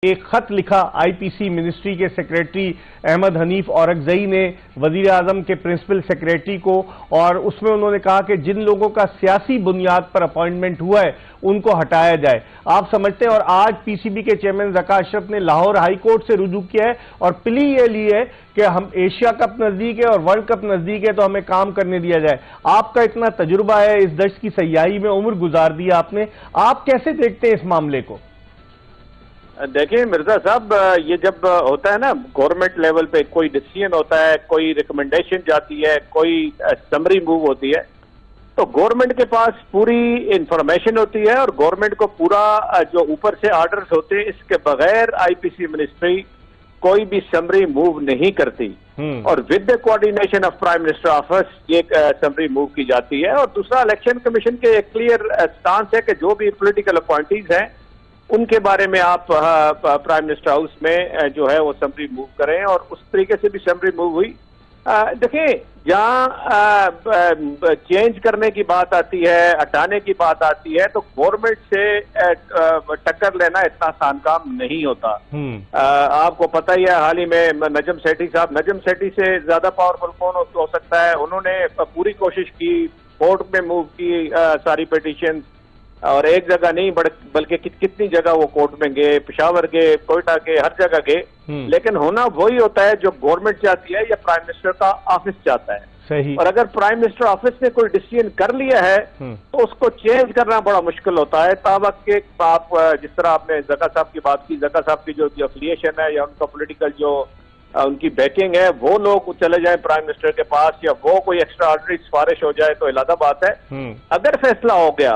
एक खत लिखा आईपीसी मिनिस्ट्री के सेक्रेटरी अहमद हनीफ औरकजई ने वजीर आजम के प्रिंसिपल सेक्रेटरी को, और उसमें उन्होंने कहा कि जिन लोगों का सियासी बुनियाद पर अपॉइंटमेंट हुआ है उनको हटाया जाए। आप समझते हैं, और आज पीसीबी के चेयरमैन ज़का अशरफ ने लाहौर हाई कोर्ट से रुजू किया है और प्ली ये ली है कि हम एशिया कप नजदीक है और वर्ल्ड कप नजदीक है तो हमें काम करने दिया जाए। आपका इतना तजुर्बा है, इस दश्त की सयाही में उम्र गुजार दी आपने, आप कैसे देखते हैं इस मामले को? देखिए मिर्जा साहब, ये जब होता है ना गवर्नमेंट लेवल पे कोई डिसीजन होता है, कोई रिकमेंडेशन जाती है, कोई समरी मूव होती है, तो गवर्नमेंट के पास पूरी इंफॉर्मेशन होती है और गवर्नमेंट को पूरा जो ऊपर से ऑर्डर्स होते हैं इसके बगैर आईपीसी मिनिस्ट्री कोई भी समरी मूव नहीं करती। और with the coordination of prime minister office ये समरी मूव की जाती है। और दूसरा, इलेक्शन कमीशन के एक क्लियर स्टांस है कि जो भी पॉलिटिकल अपॉइंटीज हैं उनके बारे में आप प्राइम मिनिस्टर हाउस में जो है वो समरी मूव करें, और उस तरीके से भी समरी मूव हुई। देखिए, जहां चेंज करने की बात आती है, हटाने की बात आती है, तो गवर्नमेंट से टक्कर लेना इतना आसान काम नहीं होता। आपको पता ही है, हाल ही में नजम सेठी साहब, नजम सेठी से ज्यादा पावरफुल कौन हो सकता है, उन्होंने पूरी कोशिश की, कोर्ट में मूव की सारी पिटीशन, और एक जगह नहीं बल्कि कितनी जगह वो कोर्ट में गए, पेशावर गए, कोयटा गए, हर जगह गए, लेकिन होना वही होता है जो गवर्नमेंट चाहती है या प्राइम मिनिस्टर का ऑफिस चाहता है। सही। और अगर प्राइम मिनिस्टर ऑफिस ने कोई डिसीजन कर लिया है तो उसको चेंज करना बड़ा मुश्किल होता है। ताबक के आप जिस तरह आपने ज़का साहब की बात की, ज़का साहब की जो अफिलिएशन है या उनका पोलिटिकल जो उनकी बैकिंग है, वो लोग चले जाएं प्राइम मिनिस्टर के पास, या वो कोई एक्स्ट्रा ऑर्डिनरी सिफारिश हो जाए तो अलग बात है। अगर फैसला हो गया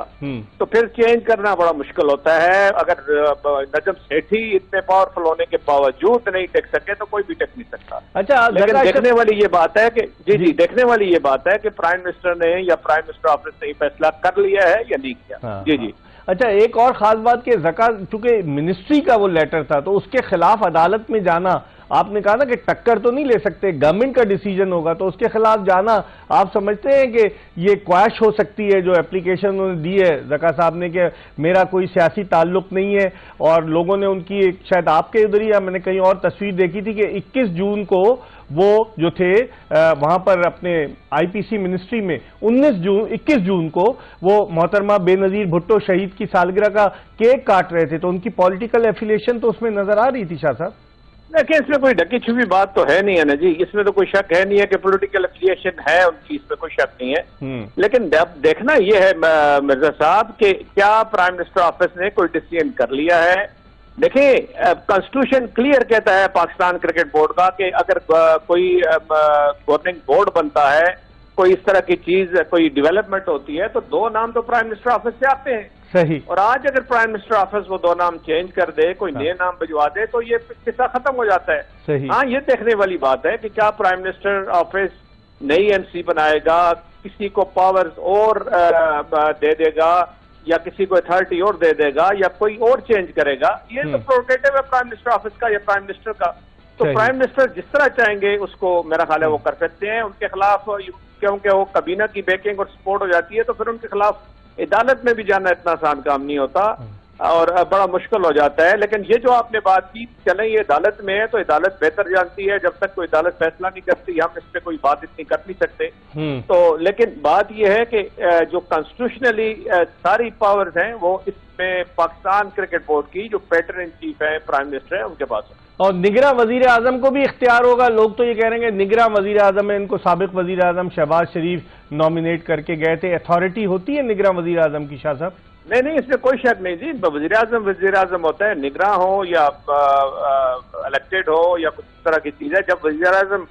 तो फिर चेंज करना बड़ा मुश्किल होता है। अगर नजम सेठी इतने पावरफुल होने के बावजूद नहीं टेक सके तो कोई भी टेक नहीं सकता। अच्छा, लेकिन देखने वाली ये बात है कि जी देखने वाली ये बात है कि प्राइम मिनिस्टर ने या प्राइम मिनिस्टर ऑफिस ने फैसला कर लिया है या नहीं किया। जी। अच्छा, एक और खास बात कि ज़का चूंकि मिनिस्ट्री का वो लेटर था तो उसके खिलाफ अदालत में जाना, आपने कहा ना कि टक्कर तो नहीं ले सकते, गवर्नमेंट का डिसीजन होगा, तो उसके खिलाफ जाना, आप समझते हैं कि ये क्वैश हो सकती है जो एप्लीकेशन उन्होंने दी है ज़का साहब ने कि मेरा कोई सियासी ताल्लुक नहीं है, और लोगों ने उनकी शायद आपके उधर ही या मैंने कहीं और तस्वीर देखी थी कि 21 जून को वो जो थे वहां पर अपने आईपीसी मिनिस्ट्री में 21 जून को वो मोहतरमा बेनजीर भुट्टो शहीद की सालगिरह का केक काट रहे थे, तो उनकी पॉलिटिकल एफिलिएशन तो उसमें नजर आ रही थी। शाह साहब, देखिए, इसमें कोई ढकी छुपी बात तो है नहीं है ना जी, इसमें तो कोई शक है नहीं है कि पॉलिटिकल एफिलिएशन है उनकी, इसमें कोई शक नहीं है। लेकिन देखना यह है मिर्जा साहब कि क्या प्राइम मिनिस्टर ऑफिस ने कोई डिसीजन कर लिया है। देखिए, कॉन्स्टिट्यूशन क्लियर कहता है पाकिस्तान क्रिकेट बोर्ड का कि अगर कोई गवर्निंग बोर्ड बनता है, कोई इस तरह की चीज, कोई डेवलपमेंट होती है, तो दो नाम तो प्राइम मिनिस्टर ऑफिस से आते हैं। सही। और आज अगर प्राइम मिनिस्टर ऑफिस वो दो नाम चेंज कर दे, कोई नए नाम भिजवा दे, तो ये किस्सा खत्म हो जाता है। सही। हाँ, ये देखने वाली बात है कि क्या प्राइम मिनिस्टर ऑफिस नई एमसी बनाएगा, किसी को पावर्स और दे देगा, या किसी को अथॉरिटी और दे देगा, या कोई और चेंज करेगा, ये तो प्रोरोगेटिव है प्राइम मिनिस्टर ऑफिस का या प्राइम मिनिस्टर का। तो प्राइम मिनिस्टर जिस तरह चाहेंगे उसको मेरा ख्याल है वो कर सकते हैं। उनके खिलाफ क्योंकि वो काबीना की बैकिंग और सपोर्ट हो जाती है, तो फिर उनके खिलाफ अदालत में भी जाना इतना आसान काम नहीं होता और बड़ा मुश्किल हो जाता है। लेकिन ये जो आपने बात की, चलें ये अदालत में है तो अदालत बेहतर जानती है, जब तक कोई अदालत फैसला नहीं करती हम इस पर कोई बात इतनी कर नहीं सकते। तो लेकिन बात यह है कि जो कॉन्स्टिट्यूशनली सारी पावर्स हैं वो इसमें पाकिस्तान क्रिकेट बोर्ड की जो पैटर्न इन चीफ है प्राइम मिनिस्टर है उनके पास है। और निगरां वजीर आजम को भी इख्तियार होगा। लोग तो ये कह रहे हैं निगरां वजीर आजम है, इनको साबिक वजीर आजम शहबाज शरीफ नॉमिनेट करके गए थे, अथॉरिटी होती है निगरां वजीर आजम की? शाह साहब, नहीं, इसमें कोई शक नहीं जी, वजीर आजम होता है, निगरां हो या इलेक्टेड हो या कुछ तरह की चीज है। जब वजीर आजम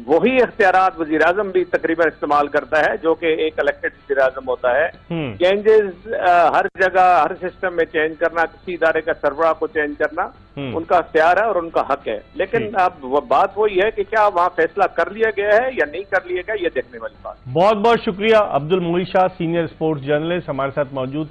वही इख्तियारात वजीर आजम भी तकरीबन इस्तेमाल करता है जो कि एक इलेक्टेड वजीर आजम होता है। चेंजेस हर जगह हर सिस्टम में चेंज करना, किसी इदारे का सरबराह को चेंज करना उनका इख्तियार है और उनका हक है। लेकिन अब बात वही है कि क्या वहां फैसला कर लिया गया है या नहीं कर लिया गया, ये देखने वाली बात। बहुत बहुत शुक्रिया। Abdul Moeed Shah, senior sports journalist, हमारे साथ मौजूद